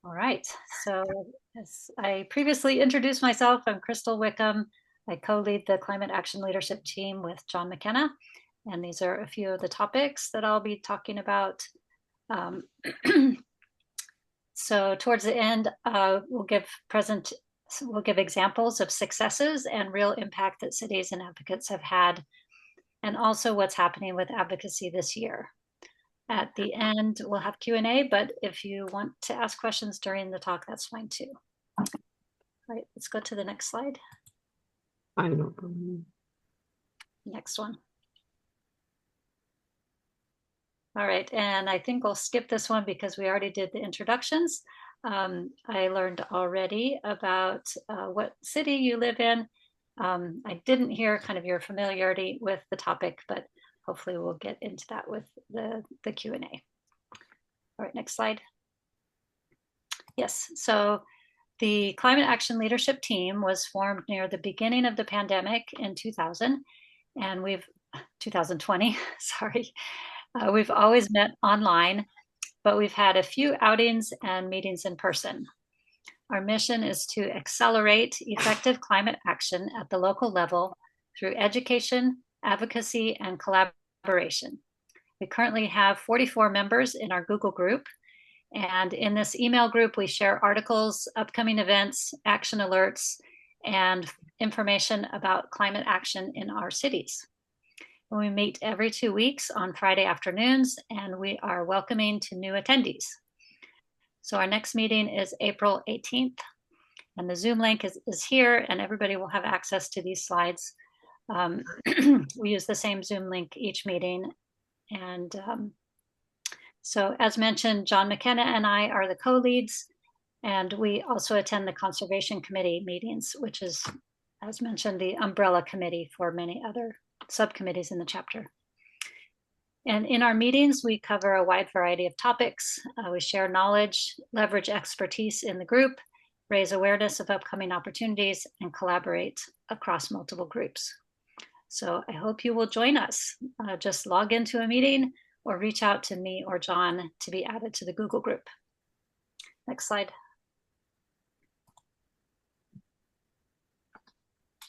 All right, so as I previously introduced myself, I'm Kristel Wickham. I co-lead the Climate Action Leadership Team with John McKenna, and these are a few of the topics that I'll be talking about. So towards the end, we'll give examples of successes and real impact that cities and advocates have had, and also what's happening with advocacy this year. At the end, we'll have Q&A, but if you want to ask questions during the talk, that's fine too. All right, let's go to the next slide. I don't know. Next one. All right, and I think we'll skip this one because we already did the introductions. I learned already about what city you live in. I didn't hear kind of your familiarity with the topic, but hopefully we'll get into that with the Q&A. All right, next slide. Yes, so the Climate Action Leadership Team was formed near the beginning of the pandemic in 2000, and 2020, sorry. We've always met online, but we've had a few outings and meetings in person. Our mission is to accelerate effective climate action at the local level through education, advocacy, and collaboration. We currently have 44 members in our Google group. And in this email group, we share articles, upcoming events, action alerts, and information about climate action in our cities. We meet every 2 weeks on Friday afternoons, and we are welcoming to new attendees. So our next meeting is April 18th, and the Zoom link is here, and everybody will have access to these slides. We use the same Zoom link each meeting. And so as mentioned, John McKenna and I are the co-leads, and we also attend the Conservation Committee meetings, which is, as mentioned, the umbrella committee for many other subcommittees in the chapter. And in our meetings, we cover a wide variety of topics. We share knowledge, leverage expertise in the group, raise awareness of upcoming opportunities, and collaborate across multiple groups. So I hope you will join us. Just log into a meeting or reach out to me or John to be added to the Google group. Next slide.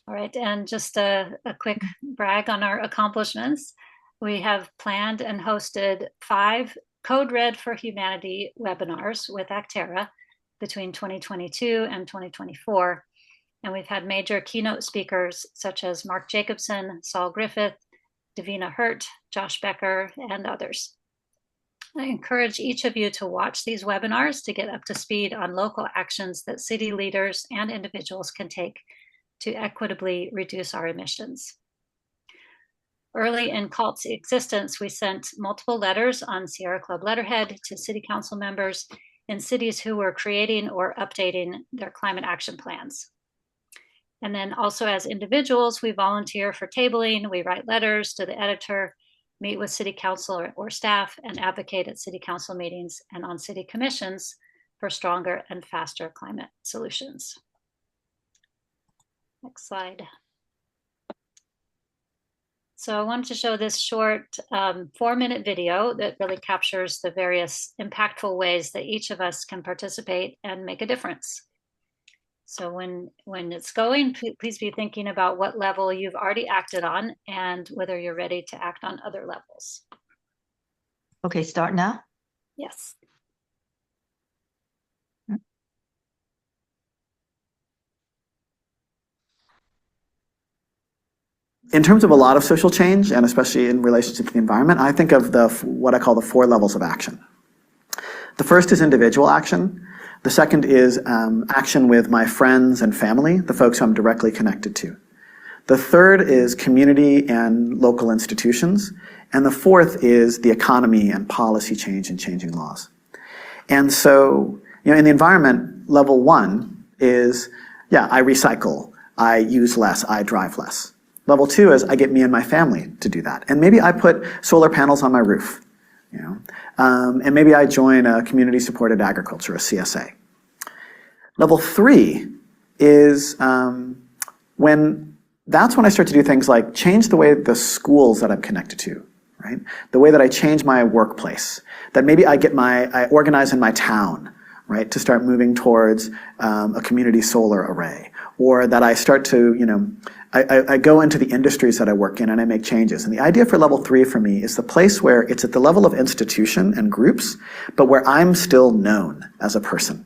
All right, and just a quick brag on our accomplishments. We have planned and hosted 5 Code Red for Humanity webinars with Actera between 2022 and 2024. And we've had major keynote speakers such as Mark Jacobson, Saul Griffith, Davina Hurt, Josh Becker, and others. I encourage each of you to watch these webinars to get up to speed on local actions that city leaders and individuals can take to equitably reduce our emissions. Early in CALT's existence, we sent multiple letters on Sierra Club letterhead to city council members in cities who were creating or updating their climate action plans. And then also as individuals, we volunteer for tabling, we write letters to the editor, meet with city council or staff, and advocate at city council meetings and on city commissions for stronger and faster climate solutions. Next slide. So I wanted to show this short 4-minute video that really captures the various impactful ways that each of us can participate and make a difference. So when it's going, please be thinking about what level you've already acted on and whether you're ready to act on other levels. Okay, start now? Yes. In terms of a lot of social change, and especially in relationship to the environment, I think of what I call the 4 levels of action. The first is individual action. The second is action with my friends and family, the folks who I'm directly connected to. The third is community and local institutions. And the fourth is the economy and policy change and changing laws. And so, in the environment, level 1 is, I recycle, I use less, I drive less. Level 2 is I get me and my family to do that. And maybe I put solar panels on my roof, and maybe I join a community-supported agriculture, a CSA. Level 3 is that's when I start to do things like change the way the schools that I'm connected to, right? The way that I change my workplace, that maybe I organize in my town right, to start moving towards a community solar array, or that I start to, I go into the industries that I work in and I make changes. And the idea for level 3 for me is the place where it's at the level of institution and groups, but where I'm still known as a person.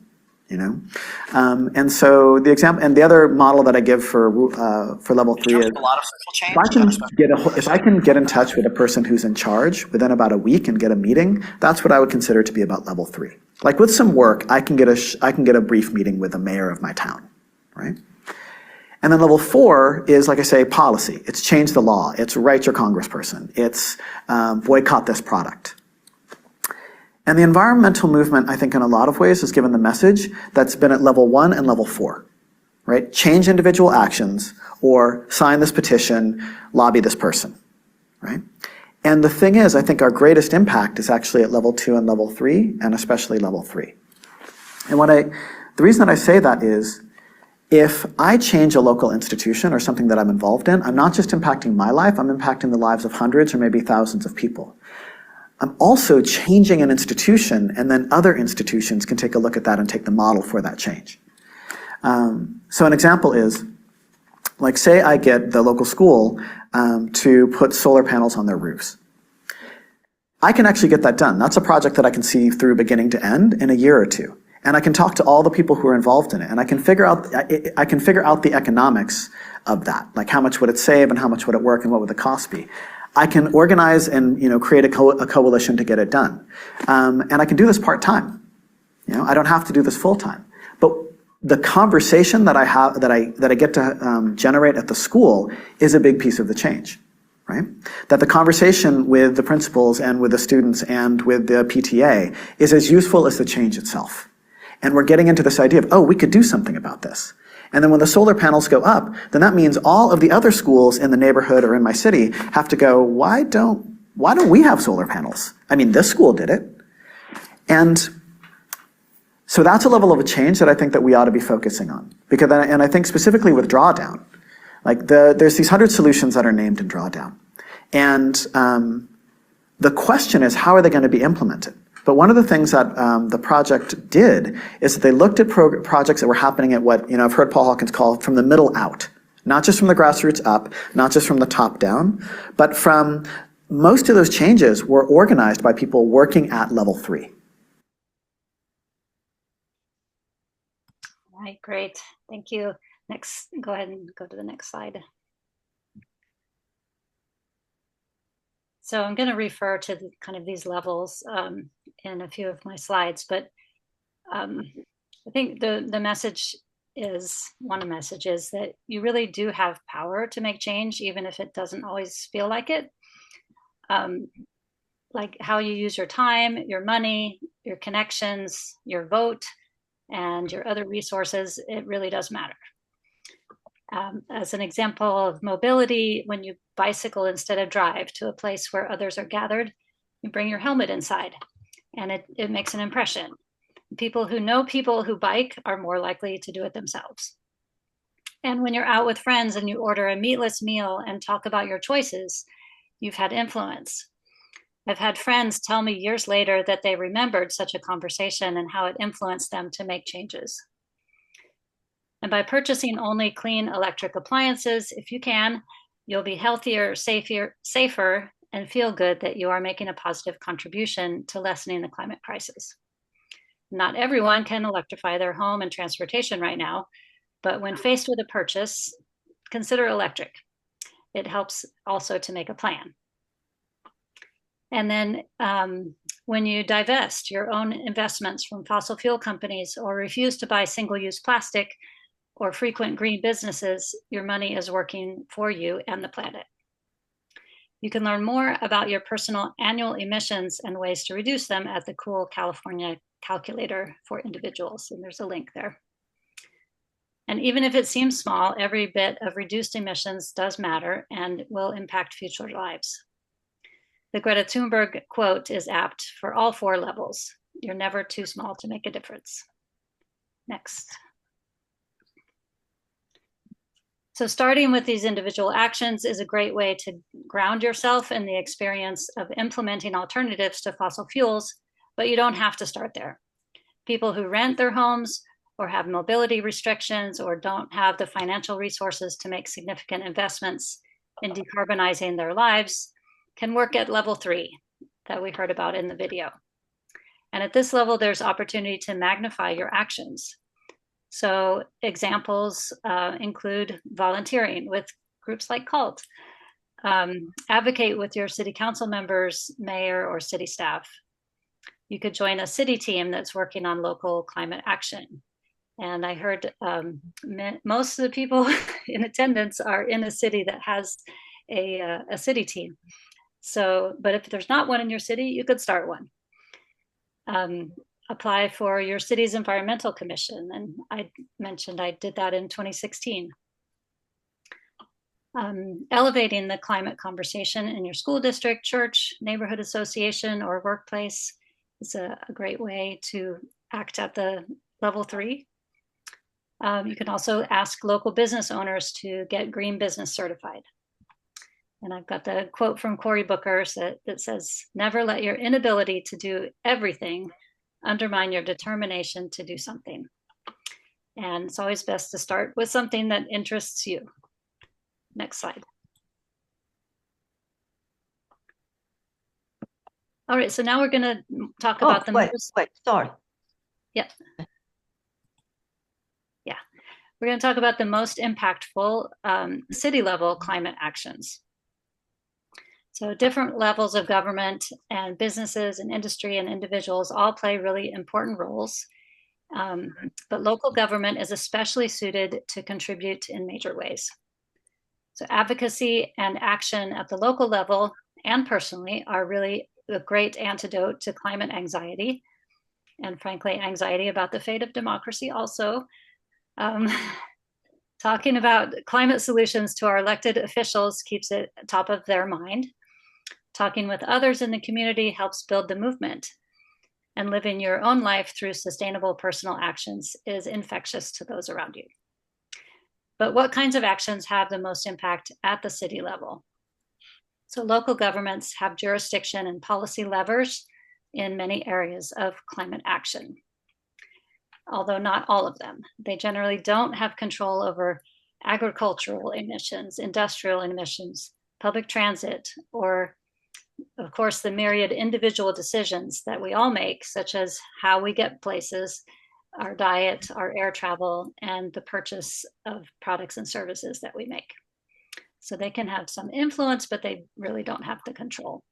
And so the example, and the other model that I give for level 3 is if I can get in touch with a person who's in charge within about a week and get a meeting, that's what I would consider to be about level 3. Like with some work, I can get a brief meeting with the mayor of my town, right? And then level 4 is, like I say, policy. It's change the law. It's write your congressperson. It's boycott this product. And the environmental movement, I think, in a lot of ways has given the message that's been at level 1 and level 4, right? Change individual actions or sign this petition, lobby this person, right? And the thing is, I think our greatest impact is actually at level 2 and level 3, and especially level 3. And the reason that I say that is, if I change a local institution or something that I'm involved in, I'm not just impacting my life, I'm impacting the lives of hundreds or maybe thousands of people. I'm also changing an institution, and then other institutions can take a look at that and take the model for that change. So an example is, like, say I get the local school to put solar panels on their roofs. I can actually get that done. That's a project that I can see through beginning to end in a year or two. And I can talk to all the people who are involved in it, and I can figure out the economics of that, like how much would it save and how much would it work and what would the cost be. I can organize and create a coalition to get it done, and I can do this part-time. I don't have to do this full-time. But the conversation that I get to generate at the school is a big piece of the change, right? That the conversation with the principals and with the students and with the PTA is as useful as the change itself. And we're getting into this idea of, oh, we could do something about this. And then when the solar panels go up, then that means all of the other schools in the neighborhood or in my city have to go, why don't we have solar panels? I mean, this school did it. And so that's a level of a change that I think that we ought to be focusing on. And I think specifically with drawdown, like there's these 100 solutions that are named in drawdown. And the question is, how are they going to be implemented? But one of the things that the project did is that they looked at projects that were happening at what I've heard Paul Hawkins call from the middle out, not just from the grassroots up, not just from the top down, but from most of those changes were organized by people working at level 3. All right, great. Thank you. Next, go ahead and go to the next slide. So I'm going to refer to kind of these levels in a few of my slides, but I think the message is, one of the messages that you really do have power to make change, even if it doesn't always feel like it. Like how you use your time, your money, your connections, your vote, and your other resources, it really does matter. As an example of mobility, when you bicycle instead of drive to a place where others are gathered, you bring your helmet inside, and it makes an impression. People who know people who bike are more likely to do it themselves. And when you're out with friends and you order a meatless meal and talk about your choices, you've had influence. I've had friends tell me years later that they remembered such a conversation and how it influenced them to make changes. And by purchasing only clean electric appliances, if you can, you'll be healthier, safer, and feel good that you are making a positive contribution to lessening the climate crisis. Not everyone can electrify their home and transportation right now, but when faced with a purchase, consider electric. It helps also to make a plan. And then when you divest your own investments from fossil fuel companies or refuse to buy single-use plastic or frequent green businesses, your money is working for you and the planet. You can learn more about your personal annual emissions and ways to reduce them at the Cool California Calculator for individuals, and there's a link there. And even if it seems small, every bit of reduced emissions does matter and will impact future lives. The Greta Thunberg quote is apt for all 4 levels. You're never too small to make a difference. Next. So starting with these individual actions is a great way to ground yourself in the experience of implementing alternatives to fossil fuels, but you don't have to start there. people who rent their homes or have mobility restrictions or don't have the financial resources to make significant investments in decarbonizing their lives can work at level 3 that we heard about in the video. And at this level, there's opportunity to magnify your actions. So examples include volunteering with groups like CULT, advocate with your city council members, mayor, or city staff. You could join a city team that's working on local climate action. And I heard most of the people in attendance are in a city that has a city team. So, but if there's not one in your city, you could start one. Apply for your city's environmental commission. And I mentioned I did that in 2016. Elevating the climate conversation in your school district, church, neighborhood association, or workplace is a great way to act at the level 3. You can also ask local business owners to get green business certified. And I've got the quote from Cory Booker that says, "Never let your inability to do everything undermine your determination to do something." And it's always best to start with something that interests you. Next slide. All right, so now we're going to talk about the sorry. Yeah. We're going to talk about the most impactful city level climate actions. So different levels of government and businesses and industry and individuals all play really important roles. But local government is especially suited to contribute in major ways. So advocacy and action at the local level and personally are really a great antidote to climate anxiety, and frankly, anxiety about the fate of democracy also. Talking about climate solutions to our elected officials keeps it top of their mind. Talking with others in the community helps build the movement. And living your own life through sustainable personal actions is infectious to those around you. But what kinds of actions have the most impact at the city level? So local governments have jurisdiction and policy levers in many areas of climate action, although not all of them. They generally don't have control over agricultural emissions, industrial emissions, public transit, or of course, the myriad individual decisions that we all make, such as how we get places, our diet, our air travel, and the purchase of products and services that we make. So they can have some influence, but they really don't have the control.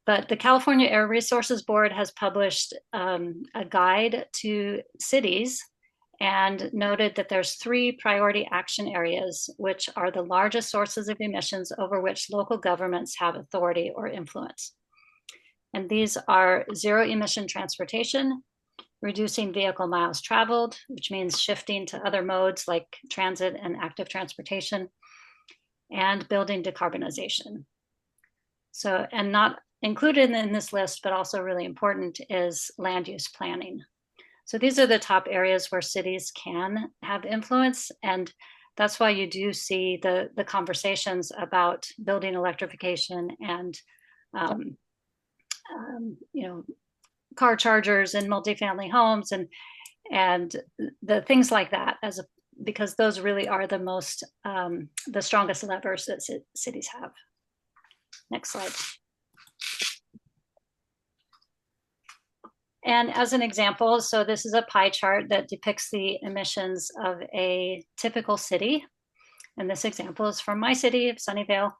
But the California Air Resources Board has published a guide to cities and noted that there's 3 priority action areas, which are the largest sources of emissions over which local governments have authority or influence. And these are zero emission transportation, reducing vehicle miles traveled, which means shifting to other modes like transit and active transportation, and building decarbonization. So, and not included in this list, but also really important, is land use planning. So these are the top areas where cities can have influence, and that's why you do see the conversations about building electrification and car chargers and multifamily homes and the things like that, because those really are the most the strongest levers that cities have. Next slide. And as an example, so this is a pie chart that depicts the emissions of a typical city. And this example is from my city of Sunnyvale,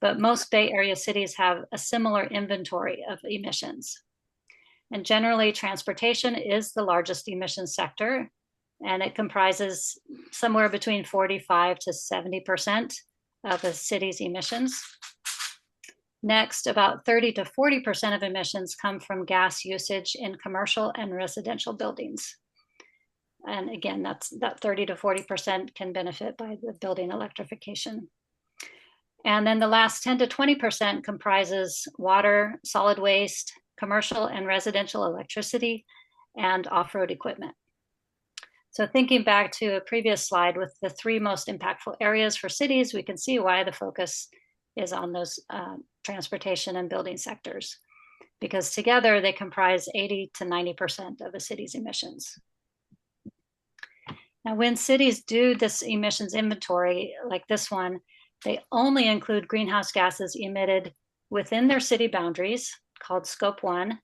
but most Bay Area cities have a similar inventory of emissions. And generally, transportation is the largest emission sector, and it comprises somewhere between 45 to 70% of a city's emissions. Next, about 30 to 40% of emissions come from gas usage in commercial and residential buildings. And again, that 30 to 40% can benefit by the building electrification. And then the last 10 to 20% comprises water, solid waste, commercial and residential electricity, and off-road equipment. So thinking back to a previous slide with the 3 most impactful areas for cities, we can see why the focus is on those transportation and building sectors. because together they comprise 80 to 90% of a city's emissions. Now, when cities do this emissions inventory, like this one, they only include greenhouse gases emitted within their city boundaries, called Scope 1,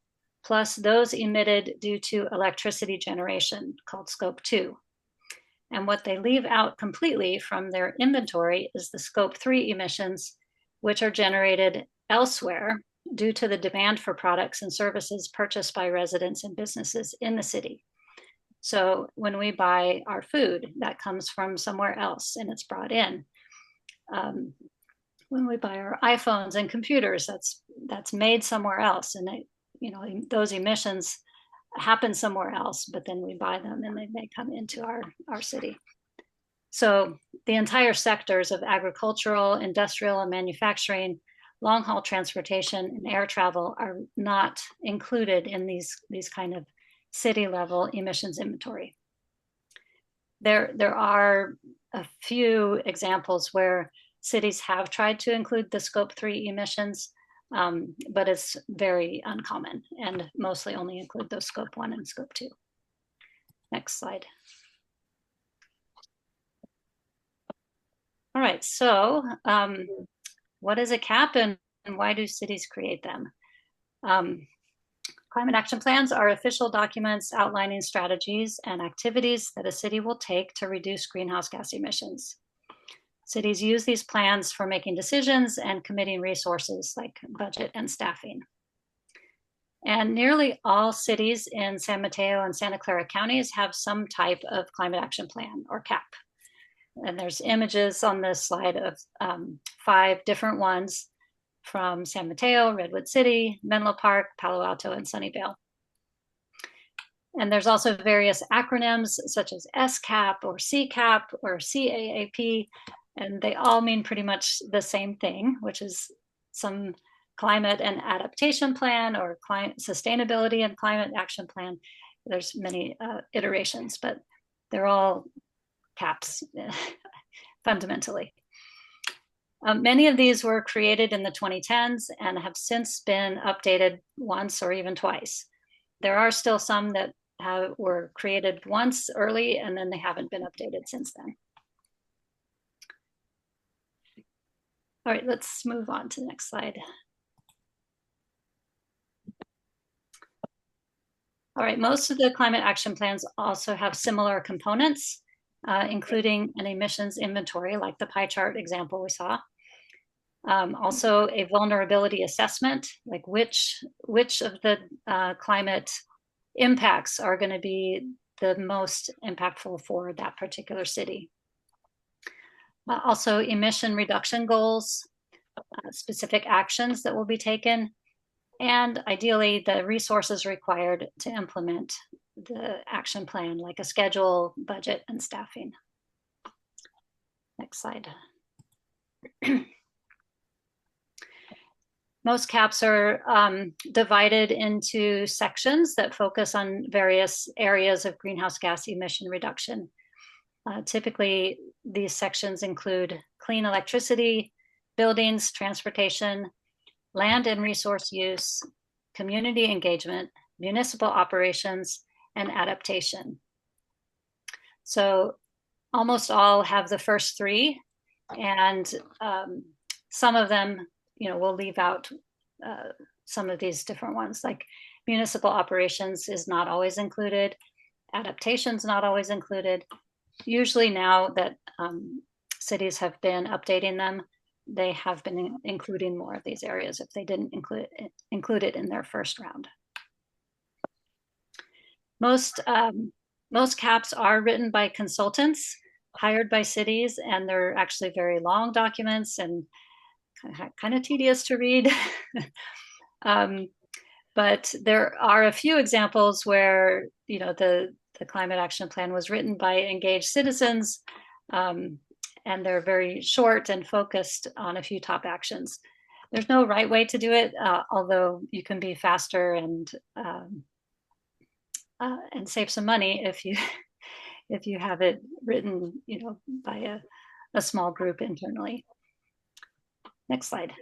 plus those emitted due to electricity generation, called Scope 2. And what they leave out completely from their inventory is the Scope 3 emissions, which are generated elsewhere due to the demand for products and services purchased by residents and businesses in the city. So when we buy our food, that comes from somewhere else and it's brought in. When we buy our iPhones and computers, that's made somewhere else, and those emissions happen somewhere else, but then we buy them and they come into our city. So the entire sectors of agricultural, industrial, and manufacturing, long-haul transportation, and air travel are not included in these kind of city-level emissions inventory. There are a few examples where cities have tried to include the Scope 3 emissions, but it's very uncommon and mostly only include those Scope 1 and Scope 2. Next slide. All right, so what is a CAP and why do cities create them? Climate action plans are official documents outlining strategies and activities that a city will take to reduce greenhouse gas emissions. Cities use these plans for making decisions and committing resources like budget and staffing. And nearly all cities in San Mateo and Santa Clara counties have some type of climate action plan, or CAP. And there's images on this slide of 5 different ones from San Mateo, Redwood City, Menlo Park, Palo Alto, and Sunnyvale. And there's also various acronyms such as SCAP or CCAP or CAAP, and they all mean pretty much the same thing, which is some climate and adaptation plan or climate sustainability and climate action plan. There's many iterations, but they're all CAPs fundamentally. Many of these were created in the 2010s and have since been updated once or even twice. There are still some that were created once early and then they haven't been updated since then. All right, let's move on to the next slide. All right, most of the climate action plans also have similar components, including an emissions inventory, like the pie chart example we saw. Also a vulnerability assessment, like which of the climate impacts are going to be the most impactful for that particular city. Also emission reduction goals, specific actions that will be taken, and ideally the resources required to implement the action plan, like a schedule, budget, and staffing. Next slide. Most CAPs are divided into sections that focus on various areas of greenhouse gas emission reduction. Typically, these sections include clean electricity, buildings, transportation, land and resource use, community engagement, municipal operations, and adaptation. So almost all have the first 3, and some of them we'll leave out some of these different ones, like municipal operations is not always included, adaptation's not always included. Usually now that cities have been updating them, they have been including more of these areas if they didn't include it in their first round. Most CAPs are written by consultants hired by cities, and they're actually very long documents and kind of tedious to read. But there are a few examples where the climate action plan was written by engaged citizens, and they're very short and focused on a few top actions. There's no right way to do it, although you can be faster and save some money if you have it written by a small group internally. Next slide.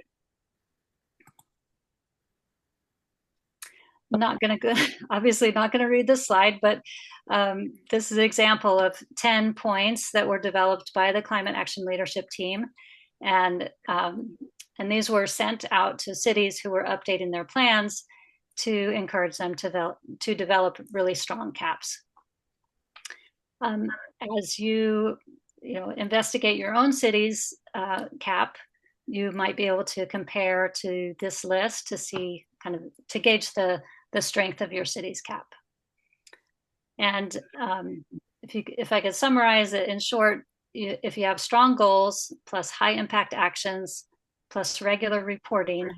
not going to obviously not going to read this slide, but this is an example of 10 points that were developed by the climate action leadership team, and these were sent out to cities who were updating their plans to encourage them to develop really strong caps. As you investigate your own city's cap, you might be able to compare to this list to see to gauge the strength of your city's cap. And if I could summarize it in short, if you have strong goals plus high impact actions plus regular reporting,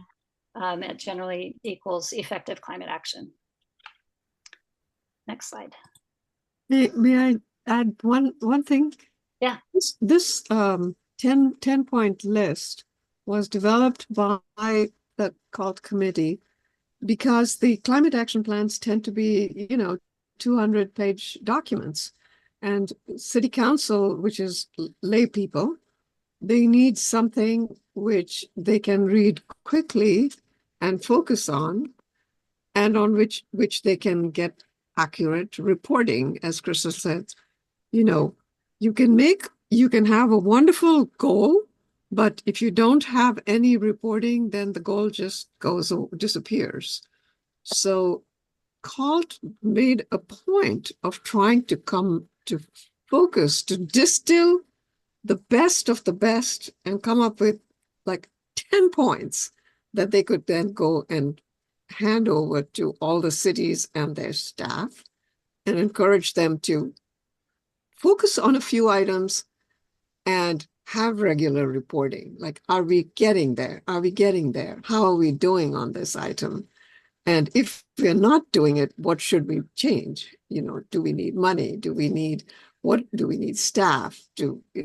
it generally equals effective climate action. Next slide. May I add one thing? Yeah. This 10-point list was developed by the CALT committee because the climate action plans tend to be, 200-page documents. And city council, which is lay people, they need something which they can read quickly and focus on, and on which they can get accurate reporting. As Kristel said, you can have a wonderful goal, but if you don't have any reporting, then the goal just disappears. So CALT made a point of trying to come to focus, to distill the best of the best and come up with like 10 points that they could then go and hand over to all the cities and their staff and encourage them to focus on a few items and have regular reporting. Like, are we getting there? Are we getting there? How are we doing on this item? And if we're not doing it, what should we change? Do we need money? Do we need staff?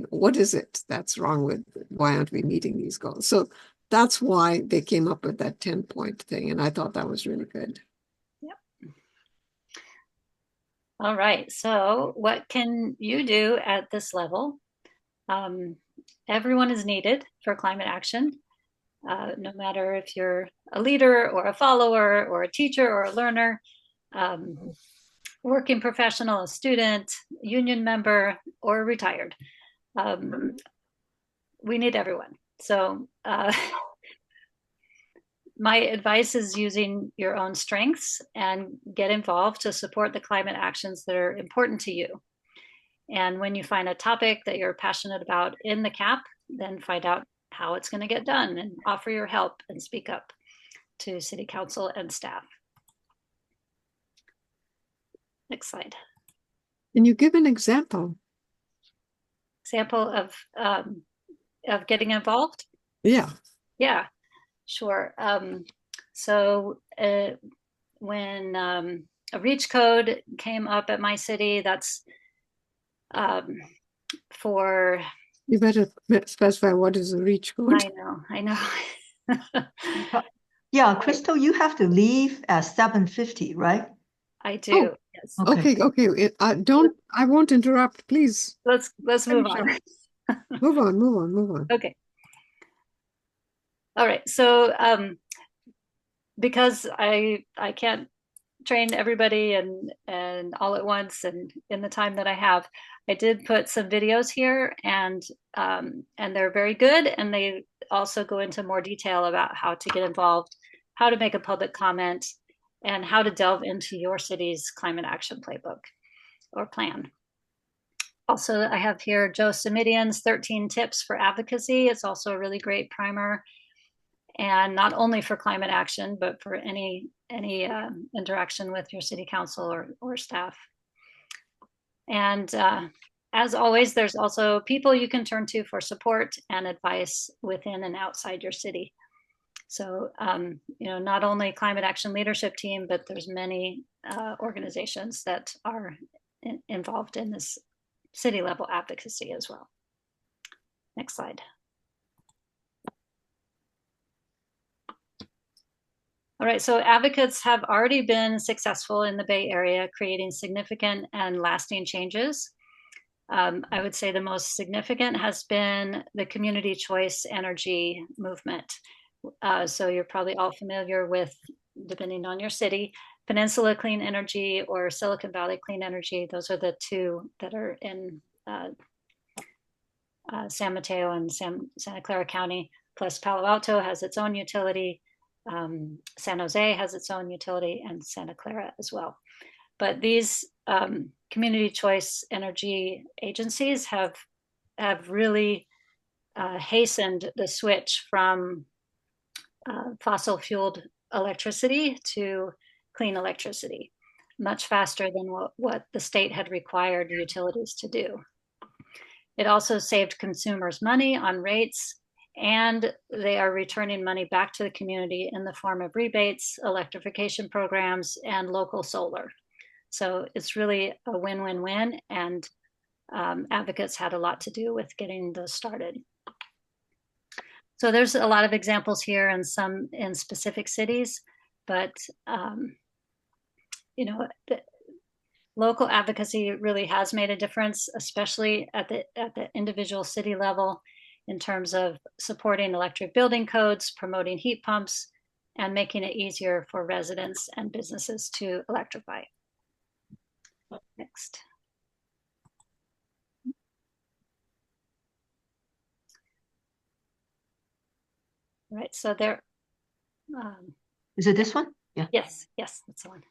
What is it that's wrong with, why aren't we meeting these goals? So that's why they came up with that 10-point thing. And I thought that was really good. Yep. All right. So what can you do at this level? Everyone is needed for climate action. No matter if you're a leader or a follower or a teacher or a learner, working professional, a student, union member, or retired. We need everyone. So my advice is using your own strengths and get involved to support the climate actions that are important to you. And when you find a topic that you're passionate about in the CAP, then find out how it's going to get done and offer your help and speak up to city council and staff. Next slide. Can you give an example? Example of getting involved? Yeah. Yeah, sure. So when a REACH code came up at my city, that's for... You better specify what is a REACH code. I know. Yeah, Kristel, you have to leave at 7:50, right? I do. Oh, yes. Okay. I won't interrupt, please. Let's move on. Move on. Okay. All right. So because I can't train everybody and all at once and in the time that I have, I did put some videos here, and they're very good, and they also go into more detail about how to get involved, how to make a public comment, and how to delve into your city's climate action playbook or plan. Also, I have here Joe Simidian's 13 Tips for Advocacy. It's also a really great primer, and not only for climate action, but for any interaction with your city council or staff. And as always, there's also people you can turn to for support and advice within and outside your city. So, not only climate action leadership team, but there's many organizations that are involved in this city level advocacy as well. Next slide. All right, so advocates have already been successful in the Bay Area, creating significant and lasting changes. I would say the most significant has been the community choice energy movement. So you're probably all familiar with, depending on your city, Peninsula Clean Energy or Silicon Valley Clean Energy. Those are the two that are in San Mateo and Santa Clara County, plus Palo Alto has its own utility. San Jose has its own utility, and Santa Clara as well. But these community choice energy agencies have really hastened the switch from fossil fueled electricity to clean electricity much faster than what the state had required utilities to do. It also saved consumers money on rates, and they are returning money back to the community in the form of rebates, electrification programs, and local solar. So it's really a win-win-win, and advocates had a lot to do with getting those started. So there's a lot of examples here and some in specific cities, but you know, local advocacy really has made a difference, especially at the individual city level, in terms of supporting electric building codes, promoting heat pumps, and making it easier for residents and businesses to electrify. Next. Right, so there. Is it this one? Yeah. Yes, that's the one.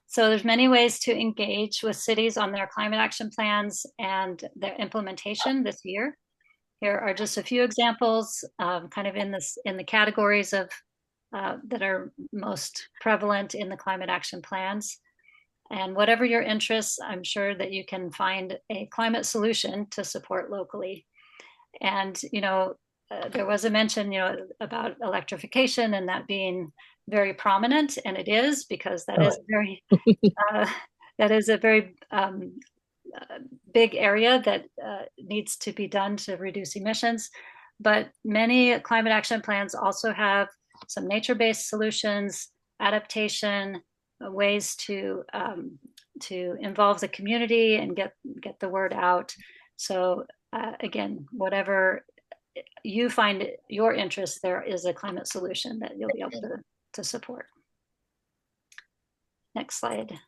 So there's many ways to engage with cities on their climate action plans and their implementation this year. Here are just a few examples, kind of in the categories of that are most prevalent in the climate action plans. And whatever your interests, I'm sure that you can find a climate solution to support locally. And there was a mention, about electrification and that being very prominent, and it is, because that is very that is a very big area that needs to be done to reduce emissions. But many climate action plans also have some nature-based solutions, adaptation, ways to involve the community and get the word out. So again, whatever you find your interest, there is a climate solution that you'll be able to support. Next slide.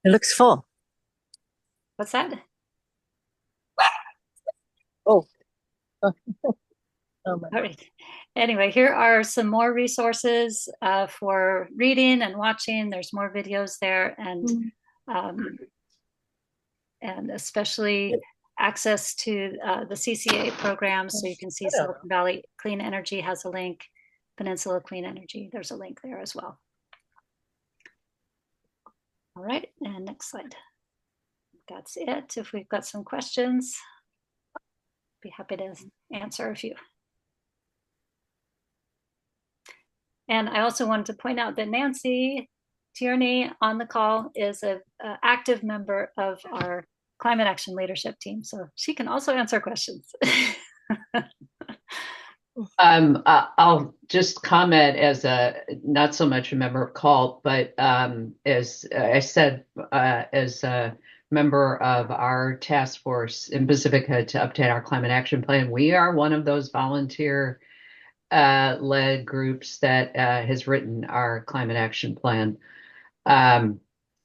It looks full. What's that? Oh. Oh my. All right. Anyway, here are some more resources for reading and watching. There's more videos there, and especially access to the CCA programs. So you can see Silicon Valley Clean Energy has a link, Peninsula Clean Energy, there's a link there as well. All right, and next slide. That's it. If we've got some questions, be happy to answer a few. And I also wanted to point out that Nancy Tierney on the call is an active member of our climate action leadership team, so she can also answer questions. I'll just comment as not so much a member of CALT, but as I said, as a member of our task force in Pacifica to update our climate action plan. We are one of those volunteer led groups that has written our climate action plan.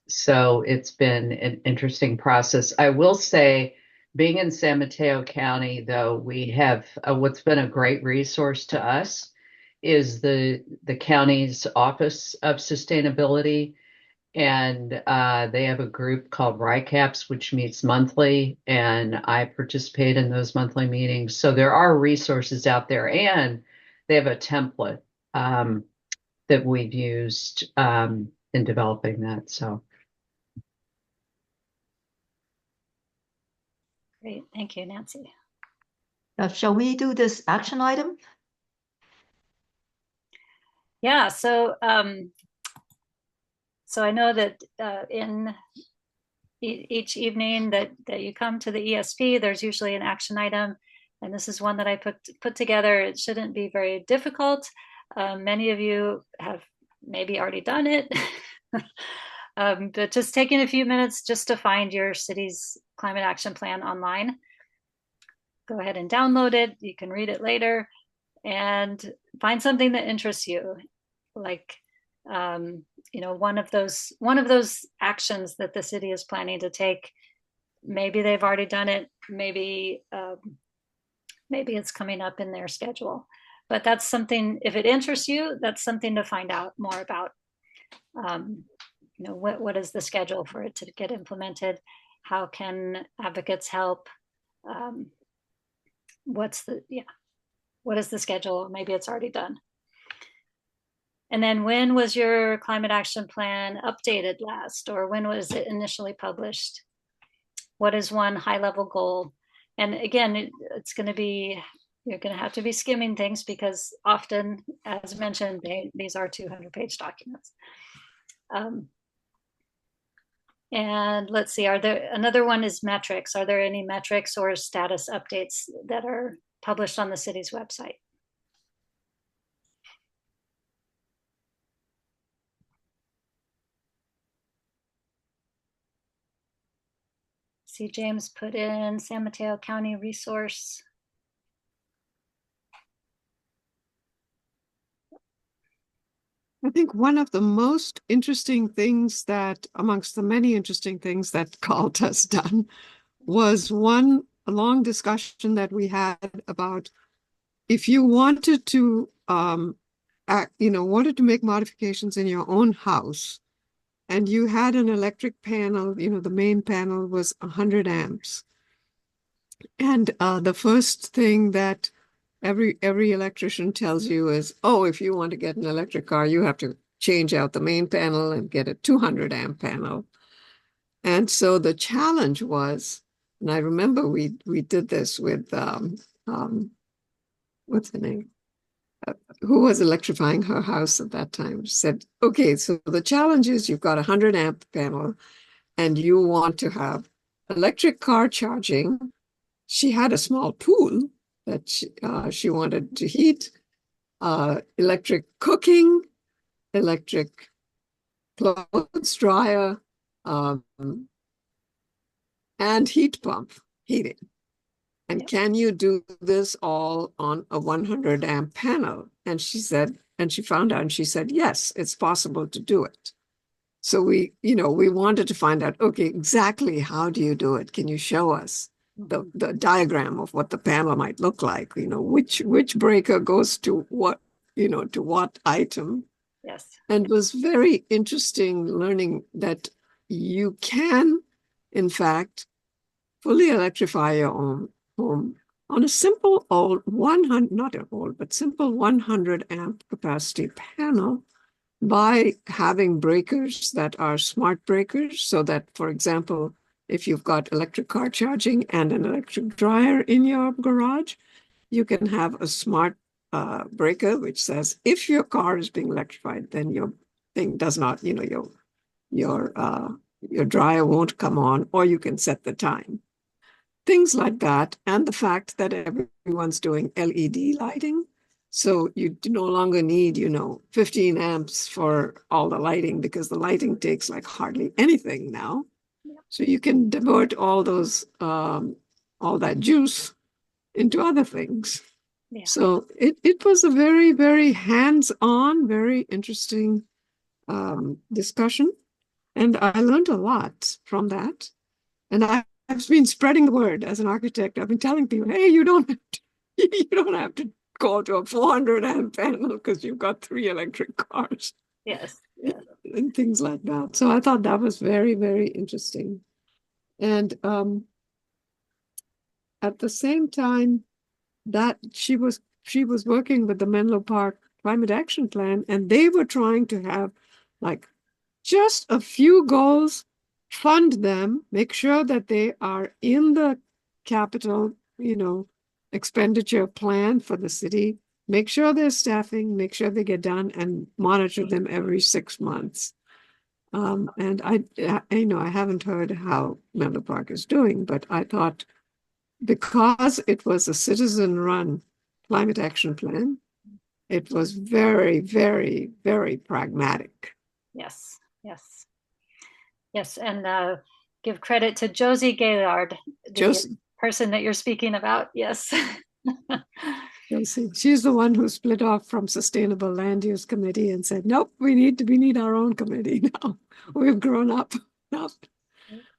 So it's been an interesting process. I will say, being in San Mateo County, though, we have what's been a great resource to us is the county's Office of Sustainability. And they have a group called RICAPS, which meets monthly, and I participate in those monthly meetings. So there are resources out there, and they have a template that we've used in developing that. So. Great, thank you, Nancy. Shall we do this action item? Yeah, so so I know that in each evening that you come to the ESP, there's usually an action item, and this is one that I put together. It shouldn't be very difficult. Many of you have maybe already done it, but just taking a few minutes just to find your city's climate action plan online. Go ahead and download it. You can read it later and find something that interests you. like, one of those actions that the city is planning to take. Maybe they've already done it. Maybe it's coming up in their schedule. But that's something, if it interests you, that's something to find out more about. What is the schedule for it to get implemented? How can advocates help? What is the schedule? Maybe it's already done. And then when was your climate action plan updated last, or when was it initially published? What is one high level goal? And again, it's going to be, you're going to have to be skimming things because often, as mentioned, these are 200-page documents. And let's see, another one is metrics. Are there any metrics or status updates that are published on the city's website? See, James put in San Mateo County resource. I think one of the most interesting things that, amongst the many interesting things that CALT has done, was a long discussion that we had about if you wanted to wanted to make modifications in your own house, and you had an electric panel, the main panel was 100 amps. And the first thing that every electrician tells you is, oh, if you want to get an electric car, you have to change out the main panel and get a 200 amp panel. And so the challenge was, and I remember we did this with, what's her name? Who was electrifying her house at that time, said, okay, so the challenge is you've got a 100 amp panel and you want to have electric car charging. She had a small pool that she wanted to heat, electric cooking, electric clothes dryer, and heat pump heating. And can you do this all on a 100 amp panel? And she said, and she found out, and she said, yes, it's possible to do it. So we wanted to find out, okay, exactly how do you do it? Can you show us the diagram of what the panel might look like? Which breaker goes to what, to what item? Yes. And it was very interesting learning that you can, in fact, fully electrify your own home on a simple old 100, not an old, but simple 100 amp capacity panel by having breakers that are smart breakers, so that, for example, if you've got electric car charging and an electric dryer in your garage, you can have a smart breaker which says, if your car is being electrified, then your thing does not, your dryer won't come on, or you can set the time. Things like that, and the fact that everyone's doing LED lighting. So you no longer need, 15 amps for all the lighting, because the lighting takes like hardly anything now. Yeah. So you can divert all that juice into other things. Yeah. So it was a very, very hands-on, very interesting discussion. And I learned a lot from that. And I've been spreading the word as an architect. I've been telling people, hey, you don't have to go to a 400 amp panel because you've got 3 electric cars. Yes. And things like that. So I thought that was very, very interesting. And at the same time that she was working with the Menlo Park Climate Action Plan, and they were trying to have like just a few goals, fund them, make sure that they are in the capital, expenditure plan for the city, make sure they're staffing, make sure they get done, and monitor them every 6 months. And I haven't heard how Menlo Park is doing, but I thought because it was a citizen-run climate action plan, it was very, very, very pragmatic. Yes. And give credit to Josie Gaillard, the person that you're speaking about. Yes. You'll see. She's the one who split off from Sustainable Land Use Committee and said, nope, we need our own committee now. We've grown up. Nope.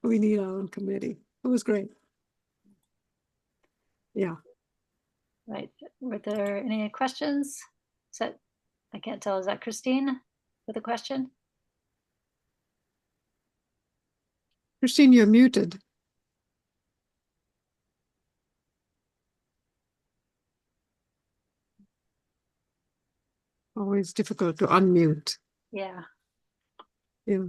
We need our own committee. It was great. Yeah. Right. Were there any questions? Is that, I can't tell, is that Christine with a question? Christine, you're muted. Always difficult to unmute. Yeah. Yeah.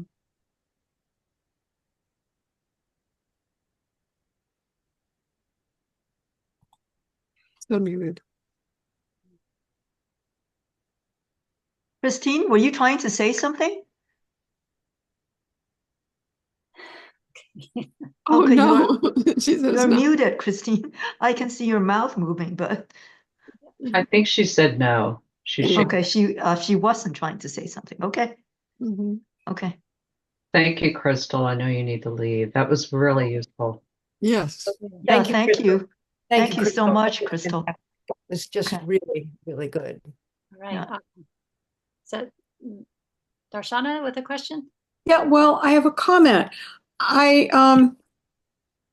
Still muted. Christine, were you trying to say something? Oh Okay, no, she says You're no. muted, Christine. I can see your mouth moving, but I think she said no. She should. okay, she wasn't trying to say something. Okay, Mhm. okay. Thank you, Kristel. I know you need to leave. That was really useful. Yes. Yeah, Thank you, thank Kristel. you. Thank Thank you, you so Kristel. much, Kristel. It's just Okay. really, really good. All right. Yeah. So Darshana with a question? Yeah, well, I have a comment.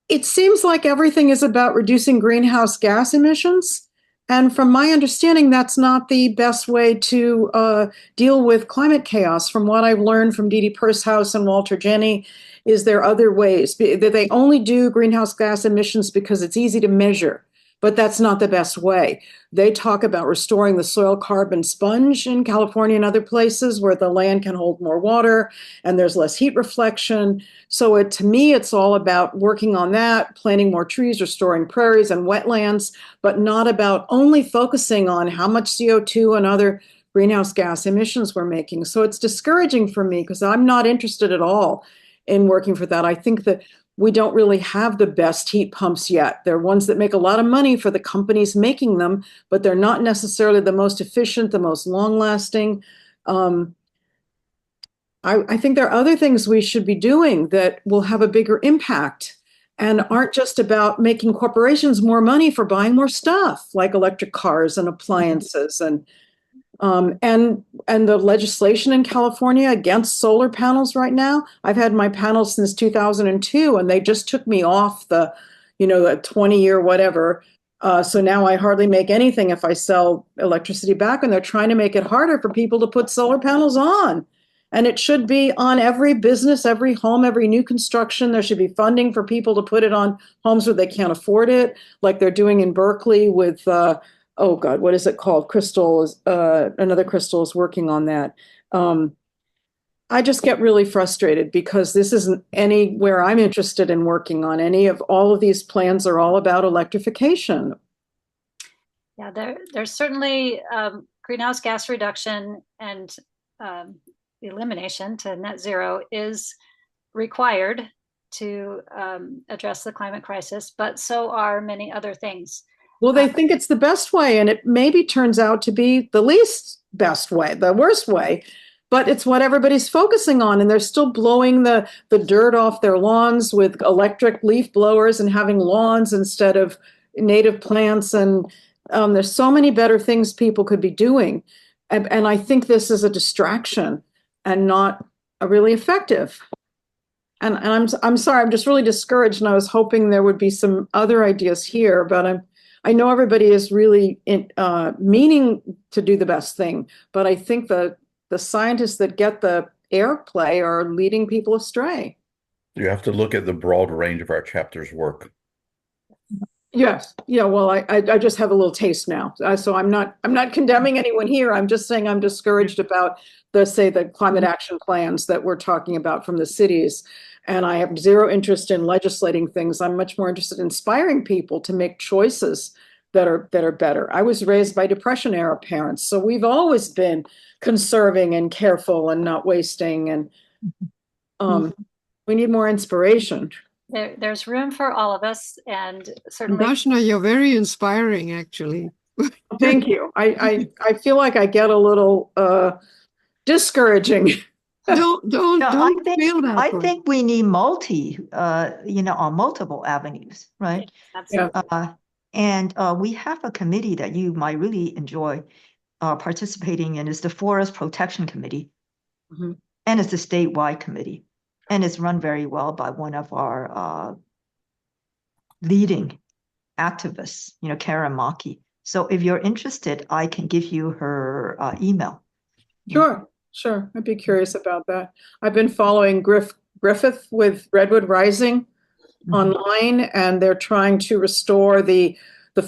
It seems like everything is about reducing greenhouse gas emissions. And from my understanding, that's not the best way to deal with climate chaos. From what I've learned from Dee Dee Purshouse and Walter Jenney, is there other ways that they only do greenhouse gas emissions because it's easy to measure, but that's not the best way. They talk about restoring the soil carbon sponge in California and other places where the land can hold more water and there's less heat reflection. So to me, it's all about working on that, planting more trees, restoring prairies and wetlands, but not about only focusing on how much CO2 and other greenhouse gas emissions we're making. So it's discouraging for me because I'm not interested at all in working for that. I think that we don't really have the best heat pumps yet. They're ones that make a lot of money for the companies making them, but they're not necessarily the most efficient, the most long lasting. I think there are other things we should be doing that will have a bigger impact and aren't just about making corporations more money for buying more stuff like electric cars and appliances and the legislation in California against solar panels right now. I've had my panels since 2002 and they just took me off the 20-year whatever. So now I hardly make anything if I sell electricity back, and they're trying to make it harder for people to put solar panels on. And it should be on every business, every home, every new construction. There should be funding for people to put it on homes where they can't afford it, like they're doing in Berkeley with, oh God, what is it called? Another Kristel is working on that. I just get really frustrated because this isn't anywhere I'm interested in working on. Any of all of these plans are all about electrification. Yeah, there's certainly greenhouse gas reduction and elimination to net zero is required to address the climate crisis, but so are many other things. Well, they think it's the best way, and it maybe turns out to be the least best way, the worst way, but it's what everybody's focusing on, and they're still blowing the dirt off their lawns with electric leaf blowers and having lawns instead of native plants, and there's so many better things people could be doing, and I think this is a distraction and not a really effective. And I'm sorry, I'm just really discouraged, and I was hoping there would be some other ideas here, but I know everybody is really meaning to do the best thing, but I think the scientists that get the airplay are leading people astray. You have to look at the broad range of our chapter's work. Yes, yeah. Well, I just have a little taste now, so I'm not condemning anyone here. I'm just saying I'm discouraged about the climate action plans that we're talking about from the cities. And I have zero interest in legislating things. I'm much more interested in inspiring people to make choices that are better. I was raised by Depression era parents, so we've always been conserving and careful and not wasting. And we need more inspiration. There's room for all of us, and certainly. Darshana, you're very inspiring, actually. Thank you. I feel like I get a little discouraging. Don't feel that I way. think we need multiple avenues, right? Absolutely. And we have a committee that you might really enjoy participating in. Is the Forest Protection Committee. Mhm. And it's a statewide committee. And it's run very well by one of our leading activists, Karen Maki. So if you're interested, I can give you her email. Sure. I'd be curious about that. I've been following Griffith with Redwood Rising online, and they're trying to restore the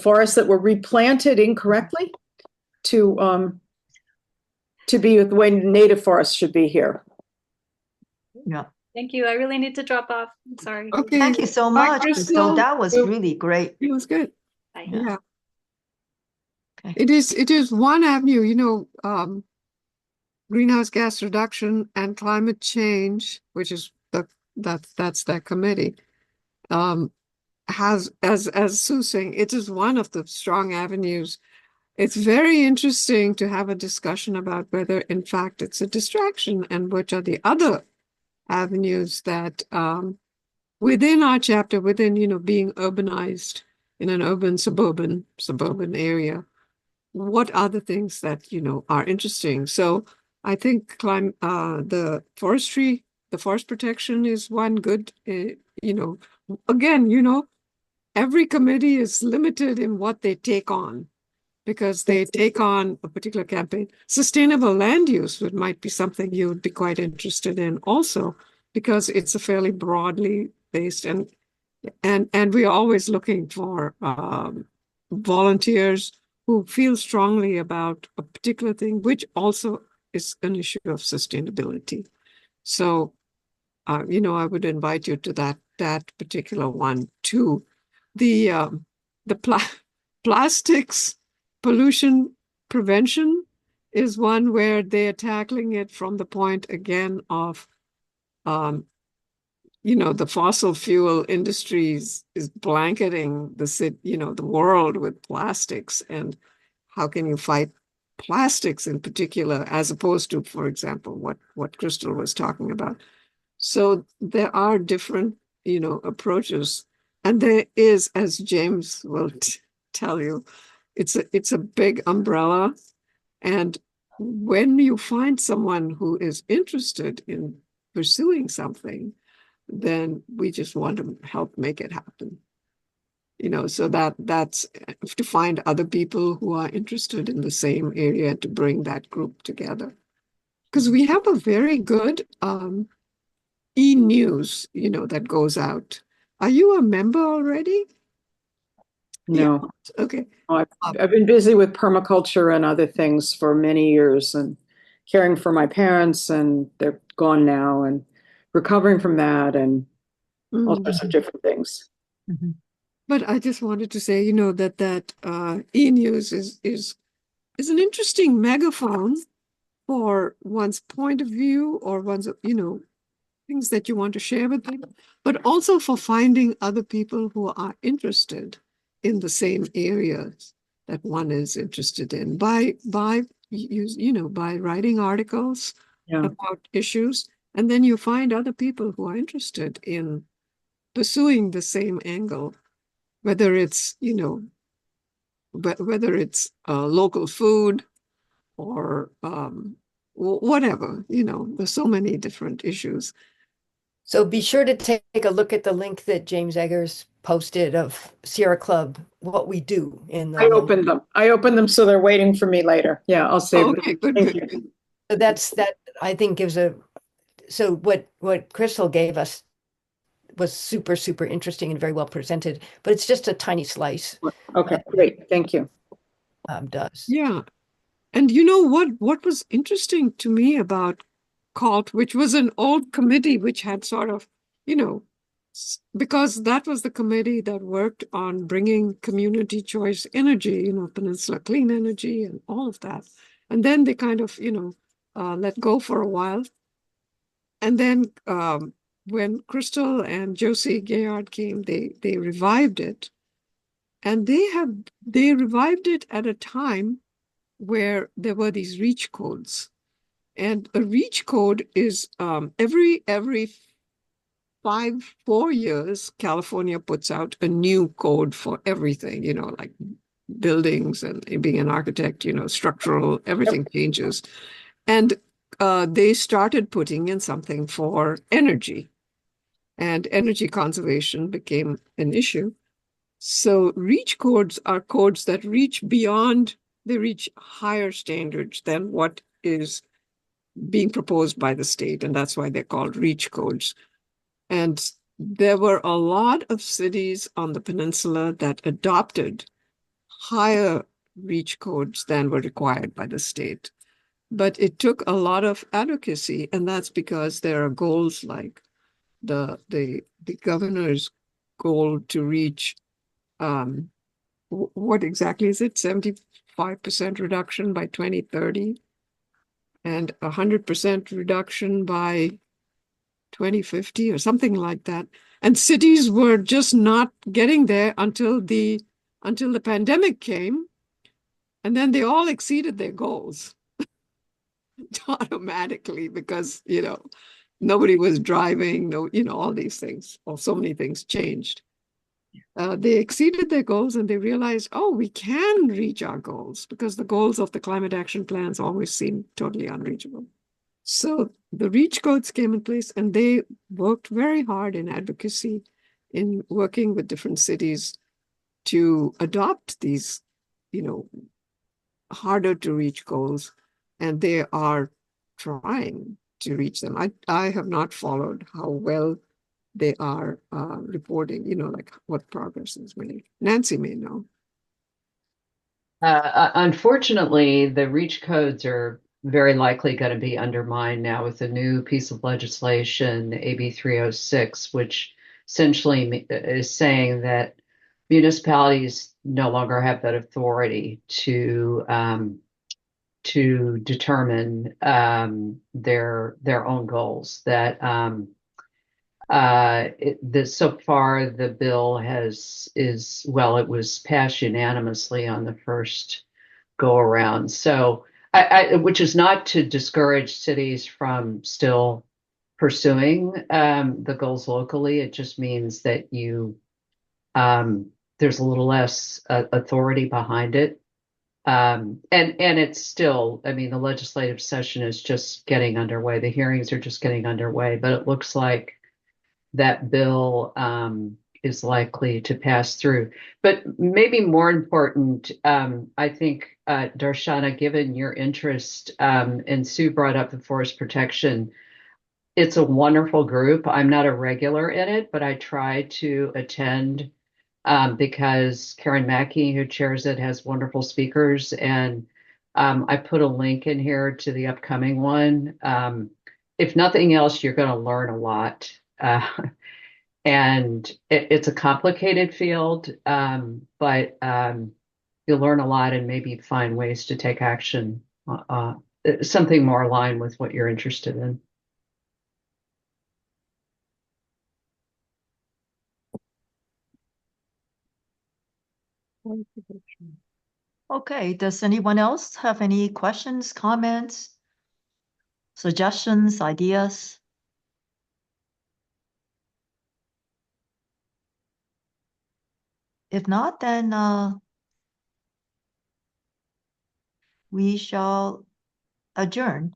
forests that were replanted incorrectly to be the way native forests should be here. Yeah. Thank you. I really need to drop off. I'm sorry. Okay. Thank you so Bye, much, Kristel. Kristel. That was really great. It was good. Bye. Yeah. Okay. It is one avenue, greenhouse gas reduction and climate change, which is that's that committee. Has as Sue's saying, it is one of the strong avenues. It's very interesting to have a discussion about whether in fact it's a distraction and which are the other avenues that within our chapter, within being urbanized in an urban suburban area, what are the things that are interesting. So I think the forest protection is one good, again, every committee is limited in what they take on because they take on a particular campaign. Sustainable land use might be something you would be quite interested in also, because it's a fairly broadly based and we're always looking for volunteers who feel strongly about a particular thing, which also is an issue of sustainability. So, I would invite you to that particular one too. The plastics pollution prevention is one where they are tackling it from the point again of the fossil fuel industries is blanketing the world with plastics, and how can you fight plastics in particular, as opposed to, for example, what Kristel was talking about. So there are different, approaches, and there is, as James will tell you, it's a big umbrella, and when you find someone who is interested in pursuing something, then we just want to help make it happen. So that's to find other people who are interested in the same area to bring that group together. Because we have a very good e-news, that goes out. Are you a member already? No. Yeah. Okay. I've been busy with permaculture and other things for many years, and caring for my parents, and they're gone now, and recovering from that, and all sorts of different things. Mm-hmm. But I just wanted to say, that e-news is an interesting megaphone for one's point of view or one's, things that you want to share with people, but also for finding other people who are interested in the same areas that one is interested in by writing articles about issues, and then you find other people who are interested in pursuing the same angle, whether it's local food or whatever. There's so many different issues. So be sure to take a look at the link that James Eggers posted of Sierra Club, what we do in the. I opened them, so they're waiting for me later. Yeah, I'll save Okay, them. good. So that I think gives so what Kristel gave us was super, super interesting and very well presented, but it's just a tiny slice. Okay, great. Thank you. Does. Yeah. And what was interesting to me about CALT, which was an old committee which had sort of, because that was the committee that worked on bringing community choice energy, Peninsula Clean Energy and all of that. And then they kind of, let go for a while. And then when Kristel and Josie Gayard came, they revived it. And they revived it at a time where there were these reach codes. And a reach code is every 4 years, California puts out a new code for everything, like buildings and being an architect, structural, everything changes. And they started putting in something for energy, and energy conservation became an issue. So REACH codes are codes that reach beyond, they reach higher standards than what is being proposed by the state, and that's why they're called REACH codes. And there were a lot of cities on the peninsula that adopted higher REACH codes than were required by the state. But it took a lot of advocacy, and that's because there are goals like the governor's goal to reach what exactly is it? 75% reduction by 2030 and 100% reduction by 2050 or something like that. And cities were just not getting there until the pandemic came, and then they all exceeded their goals automatically because, nobody was driving, no, all these things, or so many things changed. They exceeded their goals and they realized, oh, we can reach our goals because the goals of the climate action plans always seem totally unreachable. So the REACH codes came in place and they worked very hard in advocacy, in working with different cities to adopt these, harder to reach goals. And they are trying to reach them. I have not followed how well they are reporting, like what progress is made. Nancy may know. Unfortunately, the REACH codes are very likely going to be undermined now with a new piece of legislation, AB 306, which essentially is saying that municipalities no longer have that authority to determine their own goals. That so far the bill it was passed unanimously on the first go around. So which is not to discourage cities from still pursuing the goals locally. It just means that there's a little less authority behind it. And it's still, I mean, the legislative session is just getting underway. The hearings are just getting underway, but it looks like that bill is likely to pass through. But maybe more important, I think, Darshana, given your interest, and Sue brought up the forest protection, it's a wonderful group. I'm not a regular in it, but I try to attend because Karen Mackey, who chairs it, has wonderful speakers. And I put a link in here to the upcoming one. If nothing else, you're going to learn a lot. And it's a complicated field, but you'll learn a lot and maybe find ways to take action, something more aligned with what you're interested in. Okay, does anyone else have any questions, comments, suggestions, ideas? If not, then we shall adjourn.